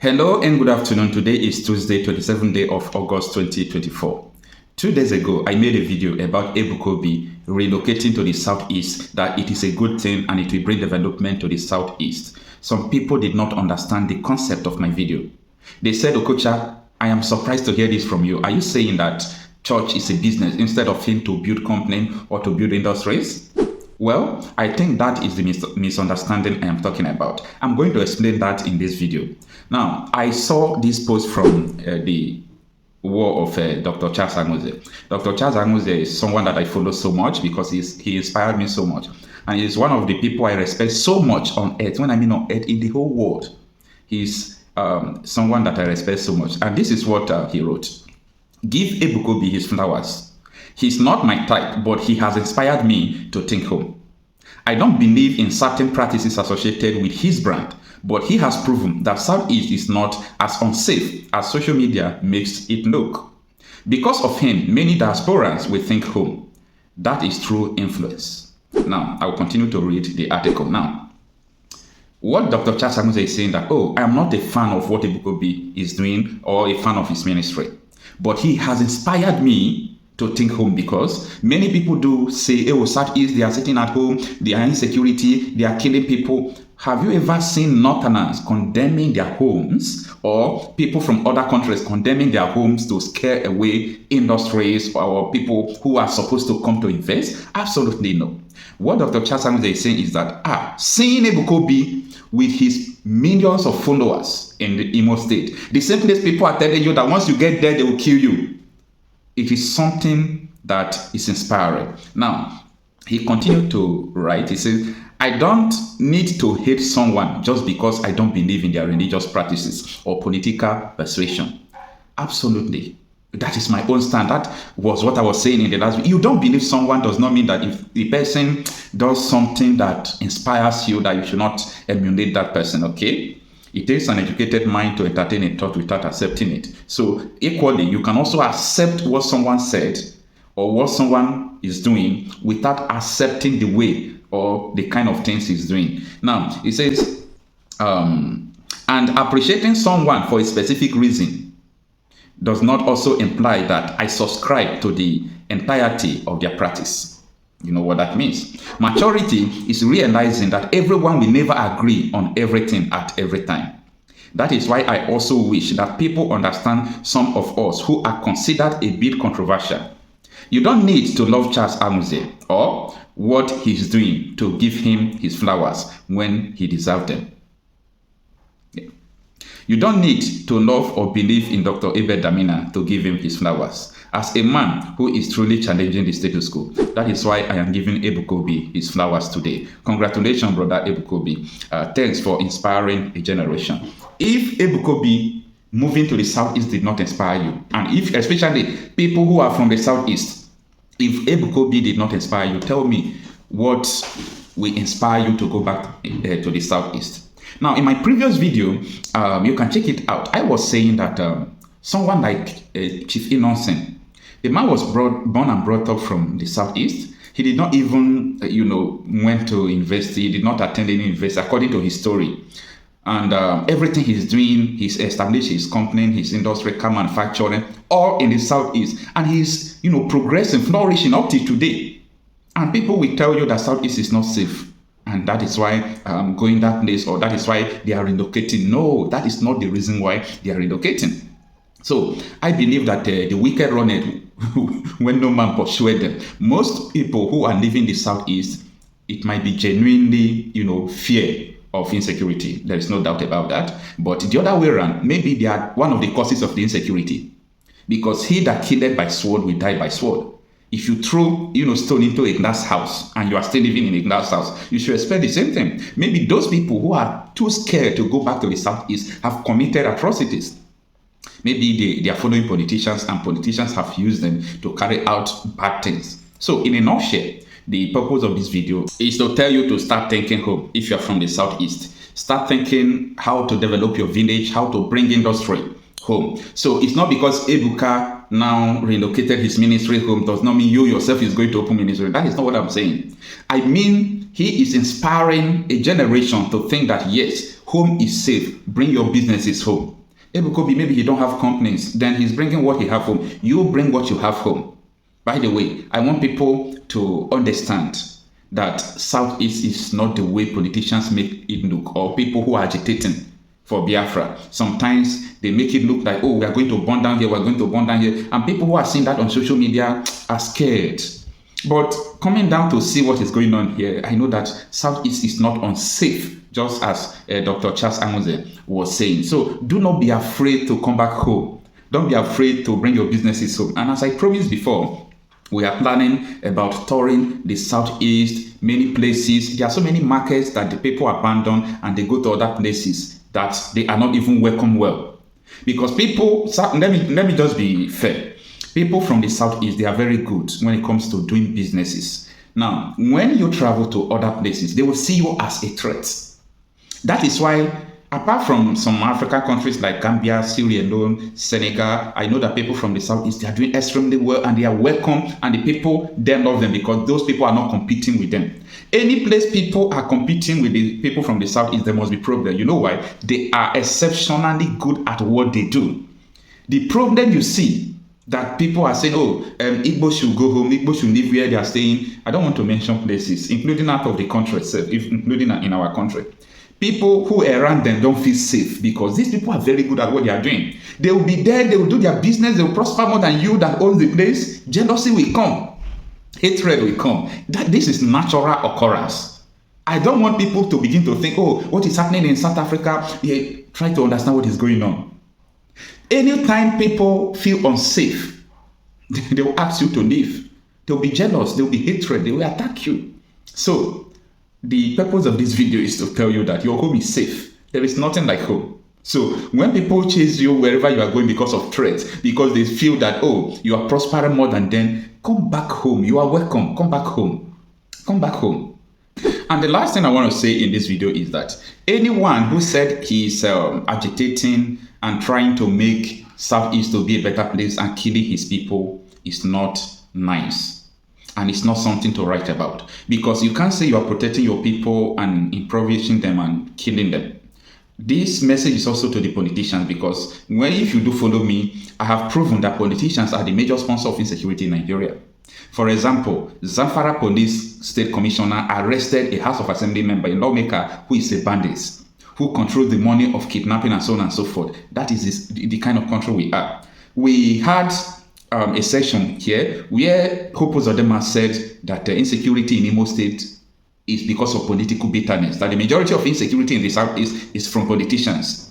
Hello and good afternoon. Today is Tuesday, 27th day of August 2024. 2 days ago, I made a video about Ebuka Obi relocating to the southeast, that it is a good thing and it will bring development to the southeast. Some people did not understand the concept of my video. They said, Okocha, I am surprised to hear this from you. Are you saying that church is a business instead of him to build company or to build industries? Well, I think that is the misunderstanding I am talking about. I'm going to explain that in this video. Now, I saw this post from the war of Dr. Charles Awuzie. Dr. Charles Awuzie is someone that I follow so much because he inspired me so much. And he's one of the people I respect so much on earth. When I mean on earth, in the whole world. He's someone that I respect so much. And this is what he wrote. Give Ebuka Obi his flowers. He's not my type, but he has inspired me to think home. I don't believe in certain practices associated with his brand, but he has proven that Southeast is not as unsafe as social media makes it look. Because of him, many diasporans will think home. That is true influence. Now, I will continue to read the article now. What Dr. Charles Awuzie is saying that, I am not a fan of what Ebuka Obi is doing or a fan of his ministry, but he has inspired me to think home, because many people do say, Southeast, they are sitting at home, they are insecurity, they are killing people. Have you ever seen Northerners condemning their homes, or people from other countries condemning their homes to scare away industries or people who are supposed to come to invest? Absolutely no. What Dr. Charles Awuzie is saying is that, seeing Ebuka Obi with his millions of followers in the Imo state, the same place people are telling you that once you get there, they will kill you. It is something that is inspiring. Now, he continued to write. He says, I don't need to hate someone just because I don't believe in their religious practices or political persuasion. Absolutely. That is my own stand. That was what I was saying in the last video. You don't believe someone does not mean that if the person does something that inspires you, that you should not emulate that person, okay? It takes an educated mind to entertain a thought without accepting it. So equally, you can also accept what someone said or what someone is doing without accepting the way or the kind of things he's doing. Now, it says, and appreciating someone for a specific reason does not also imply that I subscribe to the entirety of their practice. You know what that means. Maturity is realizing that everyone will never agree on everything at every time. That is why I also wish that people understand some of us who are considered a bit controversial. You don't need to love Charles Awuzie or what he's doing to give him his flowers when he deserves them. You don't need to love or believe in Dr. Abel Damina to give him his flowers. As a man who is truly challenging the status quo, that is why I am giving Ebuka Obi his flowers today. Congratulations, Brother Ebuka Obi. Thanks for inspiring a generation. If Ebuka Obi moving to the southeast did not inspire you, and if especially people who are from the southeast, if Ebuka Obi did not inspire you, tell me what will inspire you to go back to the southeast. Now, in my previous video, you can check it out. I was saying that someone like Chief Innocent, the man was born and brought up from the southeast. He did not even, went to university. He did not attend any university, according to his story. And everything he's doing, he's established his company, his industry, car manufacturing, all in the southeast. And he's, progressing, flourishing up to today. And people will tell you that southeast is not safe. And that is why going that place, or that is why they are relocating. No, that is not the reason why they are relocating. So I believe that the wicked run it when no man persuade them. Most people who are living the southeast, it might be genuinely, fear of insecurity. There is no doubt about that. But the other way around, maybe they are one of the causes of the insecurity. Because he that killeth by sword will die by sword. If you throw, stone into a glass house and you are still living in a glass house, you should expect the same thing. Maybe those people who are too scared to go back to the southeast have committed atrocities. Maybe they are following politicians, and politicians have used them to carry out bad things. So in a nutshell, the purpose of this video is to tell you to start thinking home if you are from the southeast. Start thinking how to develop your village, how to bring industry home. So it's not because Ebuka now relocated his ministry home does not mean you yourself is going to open ministry. That is not what I'm saying. I mean, he is inspiring a generation to think that yes, home is safe. Bring your businesses home. Ebuka Obi, maybe he don't have companies. Then he's bringing what he have home. You bring what you have home. By the way, I want people to understand that Southeast is not the way politicians make it look, or people who are agitating for Biafra. Sometimes they make it look like, oh, we are going to burn down here, we are going to burn down here. And people who are seeing that on social media are scared. But coming down to see what is going on here, I know that Southeast is not unsafe, just as Dr. Charles Awuzie was saying. So do not be afraid to come back home. Don't be afraid to bring your businesses home. And as I promised before, we are planning about touring the Southeast, many places. There are so many markets that the people abandon and they go to other places that they are not even welcome well. Because people, let me just be fair. People from the Southeast, they are very good when it comes to doing businesses. Now, when you travel to other places, they will see you as a threat. That is why, apart from some African countries like Gambia, Sierra Leone, Senegal, I know that people from the Southeast, they are doing extremely well and they are welcome, and the people, they love them because those people are not competing with them. Any place people are competing with the people from the Southeast, there must be problem. You know why? They are exceptionally good at what they do. The problem you see, that people are saying, oh, Igbo should go home, Igbo should live where they are staying. I don't want to mention places, including out of the country itself, including in our country. People who are around them don't feel safe because these people are very good at what they are doing. They will be there, they will do their business, they will prosper more than you that owns the place. Jealousy will come. Hatred will come. This is natural occurrence. I don't want people to begin to think, oh, what is happening in South Africa? Yeah, try to understand what is going on. Anytime people feel unsafe, they will ask you to leave. They will be jealous, they will be hatred, they will attack you. So, the purpose of this video is to tell you that your home is safe. There is nothing like home. So, when people chase you wherever you are going because of threats, because they feel that, oh, you are prospering more than them, come back home. You are welcome. Come back home. Come back home. And the last thing I want to say in this video is that anyone who said he's agitating and trying to make Southeast to be a better place and killing his people is not nice. And it's not something to write about. Because you can't say you are protecting your people and impoverishing them and killing them. This message is also to the politicians, because if you do follow me, I have proven that politicians are the major sponsor of insecurity in Nigeria. For example, Zamfara Police State Commissioner arrested a House of Assembly member, a lawmaker who is a bandit, who controls the money of kidnapping and so on and so forth. That is the kind of country we are. We had a session here where Hope Uzodinma said that the insecurity in Imo State is because of political bitterness, that the majority of insecurity in the South is from politicians.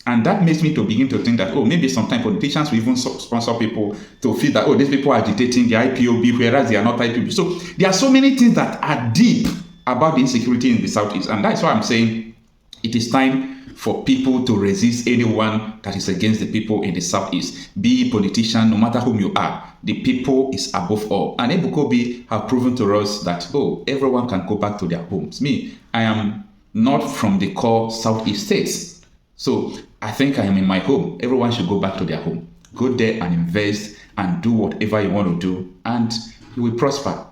And that makes me to begin to think that, oh, maybe sometimes politicians will even sponsor people to feel that, oh, these people are agitating the IPOB, whereas they are not IPOB. So there are so many things that are deep about the insecurity in the Southeast. And that's why I'm saying it is time for people to resist anyone that is against the people in the Southeast. Be a politician, no matter whom you are. The people is above all. And Ebuka Obi have proven to us that, oh, everyone can go back to their homes. Me, I am not from the core Southeast states. So I think I am in my home. Everyone should go back to their home. Go there and invest and do whatever you want to do, and you will prosper.